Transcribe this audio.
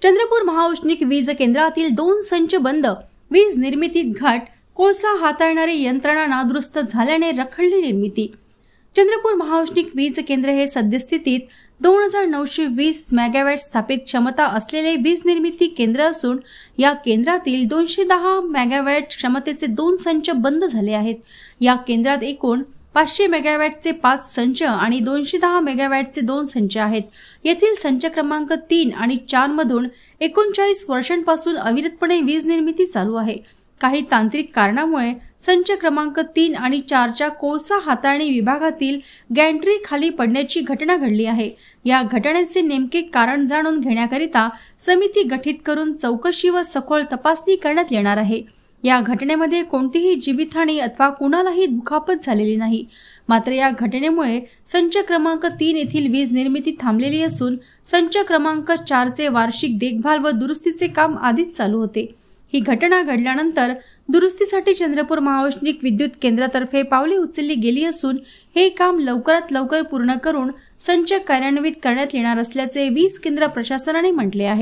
चंद्रपूर महाऔष्णिक वीज केंद्रातील 2 संच बंद, वीज निर्मितीत घट, कोळसा हाताळणारी यंत्रणा नादुरुस्त झाल्याने रखडली निर्मिती। चंद्रपूर महाऔष्णिक वीज केंद्र हे सद्यस्थितीत 2920 मेगावॅट स्थापित क्षमता असलेले वीज निर्मिती केंद्र असून या केंद्रातील 210 मेगावॅट क्षमतेचे 2 संच बंद झाले आहेत। या केंद्रात एकूण 500 मेगावॅटचे 5 संच आणि 210 मेगावॅटचे 2 संच आहेत। येथील संच क्रमांक 3 आणि 4 मधून 39 वर्षांपासून अविरतपणे वीज निर्मिती चालू आहे। काही तांत्रिक कारणामुळे संच क्रमांक 3 आणि 4 च्या कोळसा हाताळणी विभागातील गॅन्ट्री खाली पडण्याची घटना घडली आहे। या घटनेचे नेमके कारण जाणून घेण्याकरिता समिती गठीत करून चौकशी व सखोल तपासणी करण्यात येणार आहे। या घटनेमध्ये कोणतीही जीवितहानी अथवा कुणालाही दुखापत झालेली नाही। मात्र या घटनेमुळे संच क्रमांक 3 येथील वीज निर्मिती थांबलेली असून संच क्रमांक 4 चे वार्षिक देखभाल व दुरुस्तीचे काम आधीच चालू होते। ही घटना घडल्यानंतर दुरुस्तीसाठी चंद्रपूर महाऔष्णिक विद्युत केंद्रातर्फे पावले उचलली गेली असून हे काम लवकरात लवकर पूर्ण करून संच कार्यान्वित करण्यात येणार असल्याचे वीज केंद्र प्रशासनाने म्हटले आहे।